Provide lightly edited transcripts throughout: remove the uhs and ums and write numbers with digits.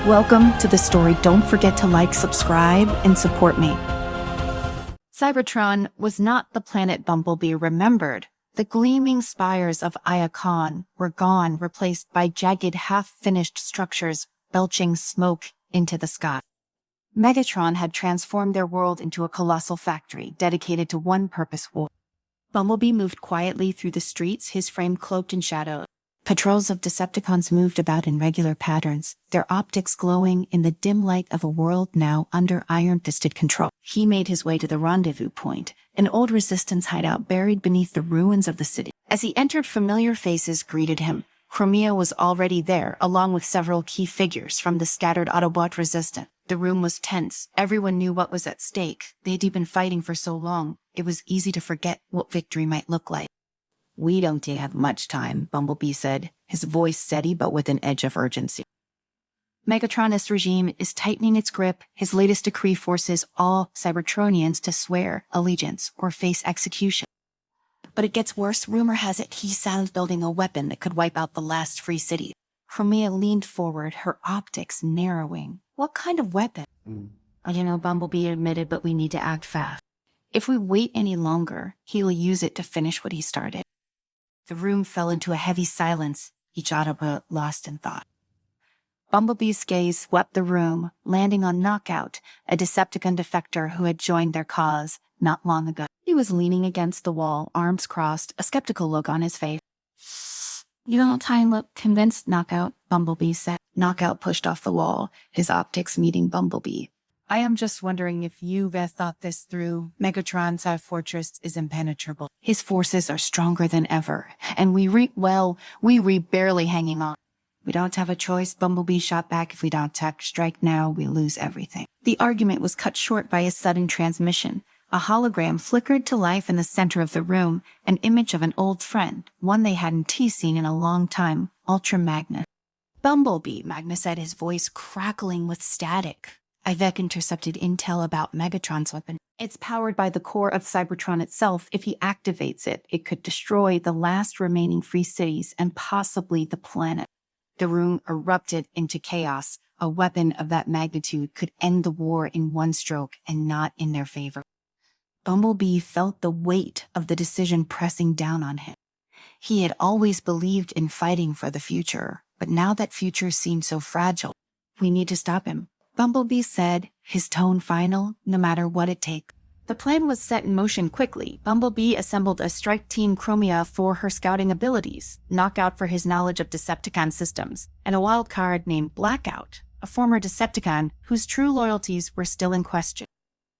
Welcome to the story. Don't forget to like, subscribe, and support me. Cybertron was not the planet Bumblebee remembered. The gleaming spires of Iacon were gone, replaced by jagged, half-finished structures belching smoke into the sky. Megatron had transformed their world into a colossal factory dedicated to one purpose: war. Bumblebee moved quietly through the streets, his frame cloaked in shadow. Patrols of Decepticons moved about in regular patterns, their optics glowing in the dim light of a world now under iron-fisted control. He made his way to the rendezvous point, an old resistance hideout buried beneath the ruins of the city. As he entered, familiar faces greeted him. Chromia was already there, along with several key figures from the scattered Autobot resistance. The room was tense. Everyone knew what was at stake. They'd been fighting for so long, it was easy to forget what victory might look like. "We don't have much time," Bumblebee said, his voice steady but with an edge of urgency. Megatron's regime is tightening its grip. His latest decree forces all Cybertronians to swear allegiance or face execution. But it gets worse. Rumor has it he's building a weapon that could wipe out the last free city. Chromia leaned forward, her optics narrowing. "What kind of weapon?" Bumblebee admitted, "but we need to act fast. If we wait any longer, he'll use it to finish what he started." The room fell into a heavy silence, each Autobot lost in thought. Bumblebee's gaze swept the room, landing on Knockout, a Decepticon defector who had joined their cause not long ago. He was leaning against the wall, arms crossed, a skeptical look on his face. "You don't look convinced, Knockout," Bumblebee said. Knockout pushed off the wall, his optics meeting Bumblebee. "I am just wondering if you've thought this through. Megatron's fortress is impenetrable. His forces are stronger than ever, and we're barely hanging on." "We don't have a choice," Bumblebee shot back. "If we don't strike now, we lose everything." The argument was cut short by a sudden transmission. A hologram flickered to life in the center of the room, an image of an old friend, one they hadn't seen in a long time, Ultra Magnus. "Bumblebee," Magnus said, his voice crackling with static. "I've intercepted intel about Megatron's weapon. It's powered by the core of Cybertron itself. If he activates it, it could destroy the last remaining free cities and possibly the planet." The room erupted into chaos. A weapon of that magnitude could end the war in one stroke and not in their favor. Bumblebee felt the weight of the decision pressing down on him. He had always believed in fighting for the future, but now that future seemed so fragile. "We need to stop him," Bumblebee said, his tone final, "no matter what it takes." The plan was set in motion quickly. Bumblebee assembled a strike team, Chromia for her scouting abilities, Knockout for his knowledge of Decepticon systems, and a wild card named Blackout, a former Decepticon whose true loyalties were still in question.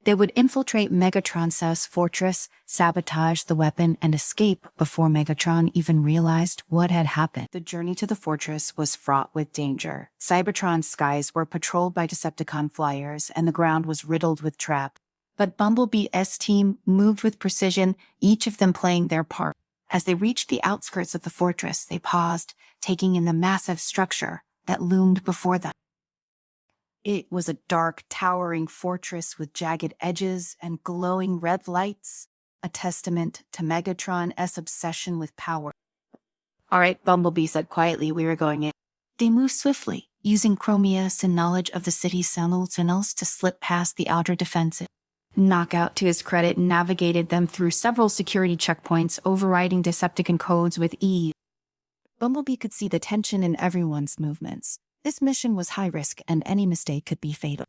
They would infiltrate Megatron's fortress, sabotage the weapon, and escape before Megatron even realized what had happened. The journey to the fortress was fraught with danger. Cybertron's skies were patrolled by Decepticon flyers, and the ground was riddled with traps. But Bumblebee's team moved with precision, each of them playing their part. As they reached the outskirts of the fortress, they paused, taking in the massive structure that loomed before them. It was a dark, towering fortress with jagged edges and glowing red lights, a testament to Megatron's obsession with power. "All right," Bumblebee said quietly, "we are going in." They moved swiftly, using Chromia's knowledge of the city's tunnels to slip past the outer defenses. Knockout, to his credit, navigated them through several security checkpoints, overriding Decepticon codes with ease. Bumblebee could see the tension in everyone's movements. This mission was high risk, and any mistake could be fatal.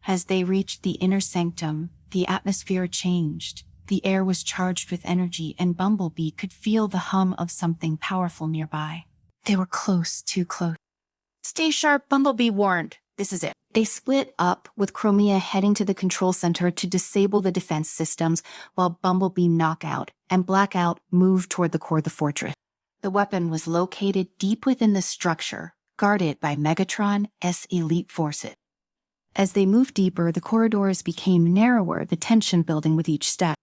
As they reached the inner sanctum, the atmosphere changed. The air was charged with energy, and Bumblebee could feel the hum of something powerful nearby. They were close, too close. "Stay sharp," Bumblebee warned. "This is it." They split up, with Chromia heading to the control center to disable the defense systems, while Bumblebee, Knockout, and Blackout moved toward the core of the fortress. The weapon was located deep within the structure, guarded by Megatron's elite forces. As they moved deeper, the corridors became narrower, the tension building with each step.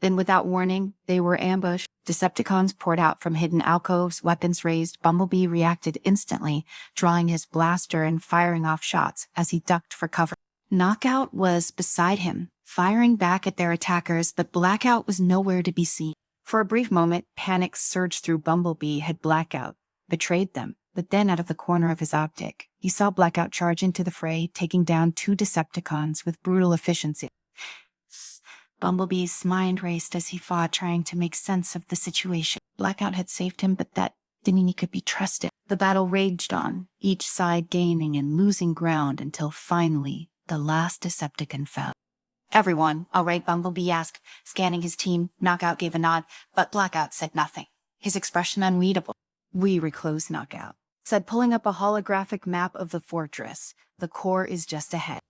Then, without warning, they were ambushed. Decepticons poured out from hidden alcoves, weapons raised. Bumblebee reacted instantly, drawing his blaster and firing off shots as he ducked for cover. Knockout was beside him, firing back at their attackers, but Blackout was nowhere to be seen. For a brief moment, panic surged through Bumblebee. Had Blackout betrayed them? But then, out of the corner of his optic, He saw Blackout charge into the fray, taking down 2 Decepticons with brutal efficiency. Bumblebee's mind raced as he fought, trying to make sense of the situation. Blackout had saved him, but that didn't mean he could be trusted. The battle raged on, each side gaining and losing ground until finally the last Decepticon fell. "Everyone, all right?" Bumblebee asked, scanning his team. Knockout gave a nod, but Blackout said nothing, his expression unreadable. "We reclose," Knockout said, pulling up a holographic map of the fortress. "The core is just ahead."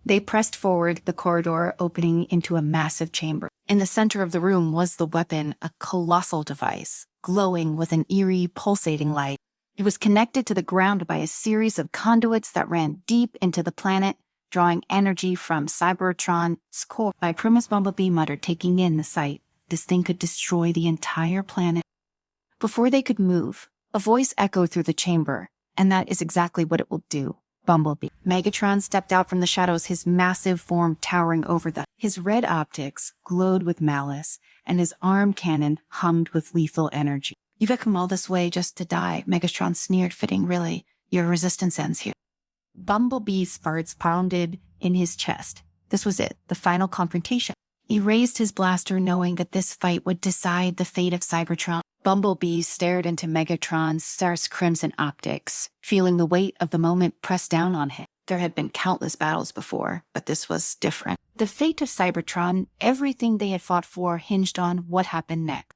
They pressed forward, the corridor opening into a massive chamber. In the center of the room was the weapon, a colossal device, glowing with an eerie, pulsating light. It was connected to the ground by a series of conduits that ran deep into the planet, drawing energy from Cybertron's core. "By Primus," Bumblebee muttered, taking in the sight. "This thing could destroy the entire planet." Before they could move, a voice echoed through the chamber, "And that is exactly what it will do, Bumblebee." Megatron stepped out from the shadows, his massive form towering over them. His red optics glowed with malice, and his arm cannon hummed with lethal energy. "You've come all this way just to die," Megatron sneered, "fitting, really. Your resistance ends here." Bumblebee's heart pounded in his chest. This was it, the final confrontation. He raised his blaster, knowing that this fight would decide the fate of Cybertron. Bumblebee stared into Megatron's star's crimson optics, feeling the weight of the moment press down on him. There had been countless battles before, but this was different. The fate of Cybertron, everything they had fought for, hinged on what happened next.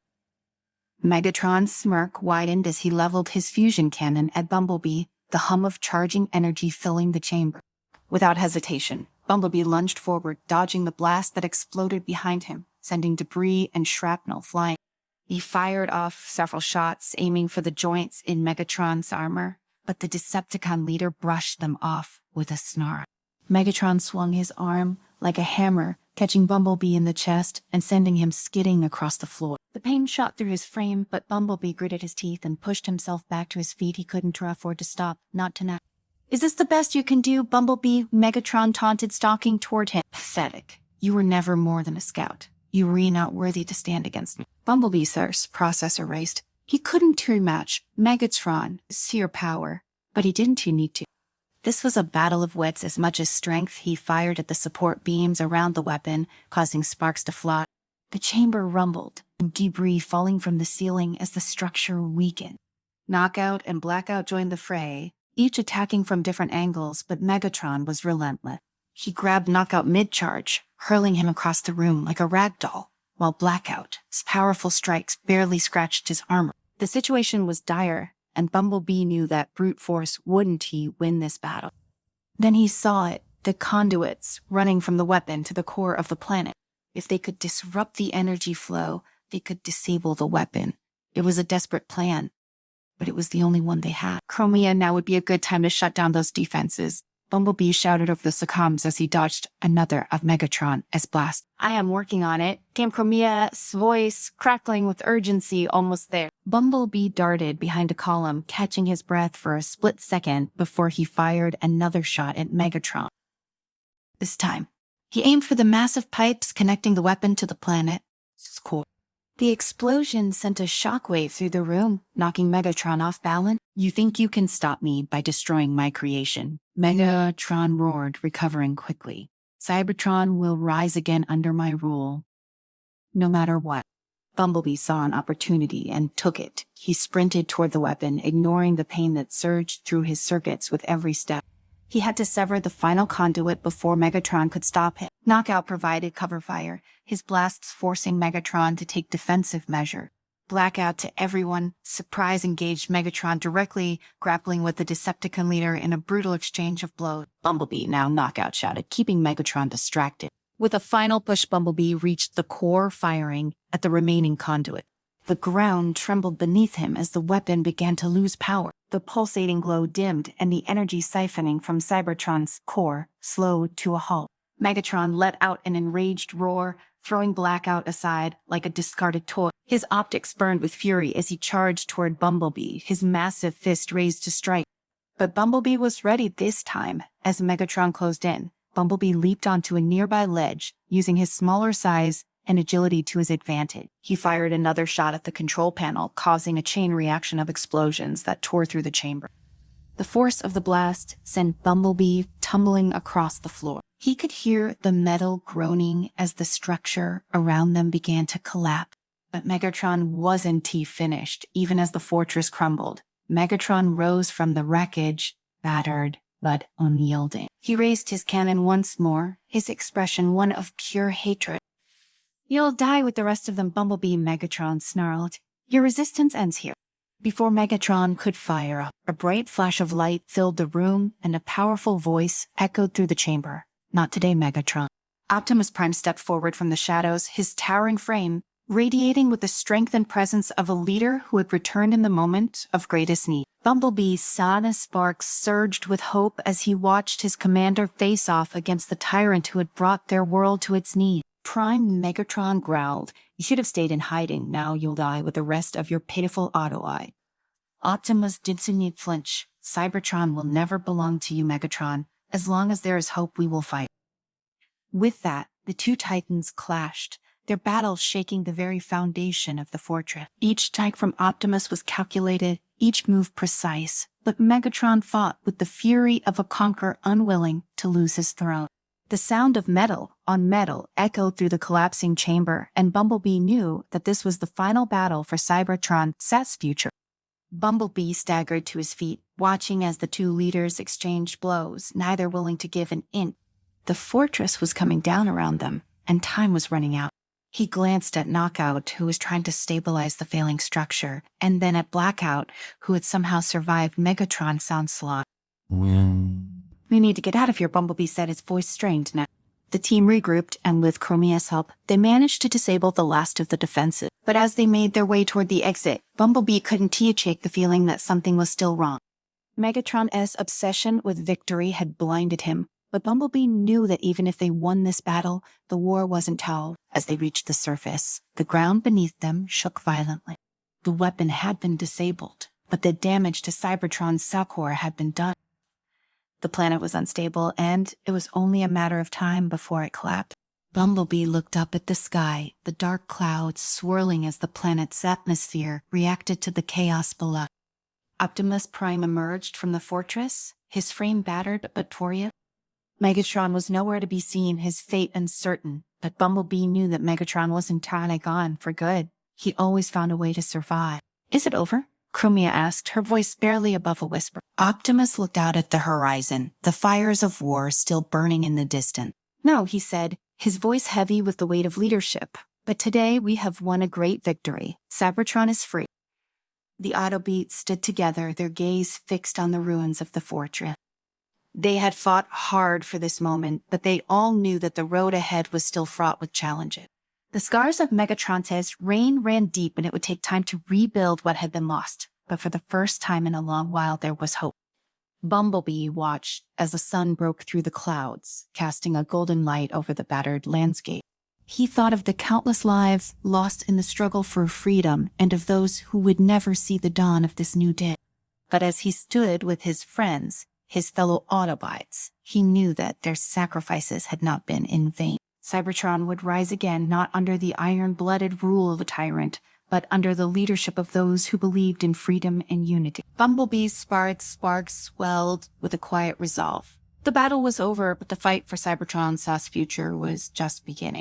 Megatron's smirk widened as he leveled his fusion cannon at Bumblebee, the hum of charging energy filling the chamber. Without hesitation, Bumblebee lunged forward, dodging the blast that exploded behind him, sending debris and shrapnel flying. He fired off several shots, aiming for the joints in Megatron's armor, but the Decepticon leader brushed them off with a snarl. Megatron swung his arm like a hammer, catching Bumblebee in the chest and sending him skidding across the floor. The pain shot through his frame, but Bumblebee gritted his teeth and pushed himself back to his feet. He couldn't afford to stop, not tonight. "Is this the best you can do, Bumblebee?" Megatron taunted, stalking toward him. "Pathetic. You were never more than a scout. You were not worthy to stand against me." Bumblebee's processor raced. He couldn't match Megatron's sheer power, but he didn't need to. This was a battle of wits as much as strength. He fired at the support beams around the weapon, causing sparks to fly. The chamber rumbled, debris falling from the ceiling as the structure weakened. Knockout and Blackout joined the fray, each attacking from different angles, but Megatron was relentless. He grabbed Knockout mid-charge, hurling him across the room like a rag doll, while Blackout's powerful strikes barely scratched his armor. The situation was dire, and Bumblebee knew that brute force wouldn't win this battle. Then he saw it, the conduits running from the weapon to the core of the planet. If they could disrupt the energy flow, they could disable the weapon. It was a desperate plan, but it was the only one they had. "Chromia, now would be a good time to shut down those defenses." Bumblebee shouted over the succumbs as he dodged another of Megatron's blast. "I am working on it," came Chromia's voice, crackling with urgency. "Almost there." Bumblebee darted behind a column, catching his breath for a split second before he fired another shot at Megatron. This time, he aimed for the massive pipes connecting the weapon to the planet's core. The explosion sent a shockwave through the room, knocking Megatron off balance. "You think you can stop me by destroying my creation?" Megatron roared, recovering quickly. "Cybertron will rise again under my rule, no matter what." Bumblebee saw an opportunity and took it. He sprinted toward the weapon, ignoring the pain that surged through his circuits with every step. He had to sever the final conduit before Megatron could stop him. Knockout provided cover fire, his blasts forcing Megatron to take defensive measure. Blackout to everyone, surprise engaged Megatron directly, grappling with the Decepticon leader in a brutal exchange of blows. "Bumblebee, now," Knockout shouted, keeping Megatron distracted. With a final push, Bumblebee reached the core, firing at the remaining conduit. The ground trembled beneath him as the weapon began to lose power. The pulsating glow dimmed, and the energy siphoning from Cybertron's core slowed to a halt. Megatron let out an enraged roar, throwing Blackout aside like a discarded toy. His optics burned with fury as he charged toward Bumblebee, his massive fist raised to strike. But Bumblebee was ready this time. As Megatron closed in, Bumblebee leaped onto a nearby ledge, using his smaller size and agility to his advantage. He fired another shot at the control panel, causing a chain reaction of explosions that tore through the chamber. The force of the blast sent Bumblebee tumbling across the floor. He could hear the metal groaning as the structure around them began to collapse. But Megatron wasn't finished, even as the fortress crumbled. Megatron rose from the wreckage, battered but unyielding. He raised his cannon once more, his expression one of pure hatred. "You'll die with the rest of them, Bumblebee," Megatron snarled. "Your resistance ends here." Before Megatron could fire, a bright flash of light filled the room and a powerful voice echoed through the chamber. "Not today, Megatron." Optimus Prime stepped forward from the shadows, his towering frame radiating with the strength and presence of a leader who had returned in the moment of greatest need. Bumblebee's sauna sparks surged with hope as he watched his commander face off against the tyrant who had brought their world to its knees. Prime Megatron growled, "You should have stayed in hiding. Now you'll die with the rest of your pitiful Auto-Eye." Optimus didn't flinch. "Cybertron will never belong to you, Megatron. As long as there is hope, we will fight." With that, the two titans clashed, their battle shaking the very foundation of the fortress. Each strike from Optimus was calculated, each move precise, but Megatron fought with the fury of a conqueror unwilling to lose his throne. The sound of metal on metal echoed through the collapsing chamber, and Bumblebee knew that this was the final battle for Cybertron's future. Bumblebee staggered to his feet, watching as the two leaders exchanged blows, neither willing to give an inch. The fortress was coming down around them, and time was running out. He glanced at Knockout, who was trying to stabilize the failing structure, and then at Blackout, who had somehow survived Megatron's onslaught. "We need to get out of here," Bumblebee said, his voice strained now. The team regrouped, and with Chromia's help, they managed to disable the last of the defenses. But as they made their way toward the exit, Bumblebee couldn't shake the feeling that something was still wrong. Megatron's obsession with victory had blinded him, but Bumblebee knew that even if they won this battle, the war wasn't held. As they reached the surface, the ground beneath them shook violently. The weapon had been disabled, but the damage to Cybertron's cell core had been done. The planet was unstable, and it was only a matter of time before it collapsed. Bumblebee looked up at the sky, the dark clouds swirling as the planet's atmosphere reacted to the chaos below. Optimus Prime emerged from the fortress, his frame battered but victorious. Megatron was nowhere to be seen, his fate uncertain, but Bumblebee knew that Megatron wasn't entirely gone for good. He always found a way to survive. "Is it over?" Chromia asked, her voice barely above a whisper. Optimus looked out at the horizon, the fires of war still burning in the distance. "No," he said, his voice heavy with the weight of leadership. "But today we have won a great victory. Cybertron is free." The Autobots stood together, their gaze fixed on the ruins of the fortress. They had fought hard for this moment, but they all knew that the road ahead was still fraught with challenges. The scars of Megatron's reign ran deep, and it would take time to rebuild what had been lost. But for the first time in a long while, there was hope. Bumblebee watched as the sun broke through the clouds, casting a golden light over the battered landscape. He thought of the countless lives lost in the struggle for freedom and of those who would never see the dawn of this new day. But as he stood with his friends, his fellow Autobots, he knew that their sacrifices had not been in vain. Cybertron would rise again, not under the iron-blooded rule of a tyrant, but under the leadership of those who believed in freedom and unity. Bumblebee's sparks swelled with a quiet resolve. The battle was over, but the fight for Cybertron's future was just beginning.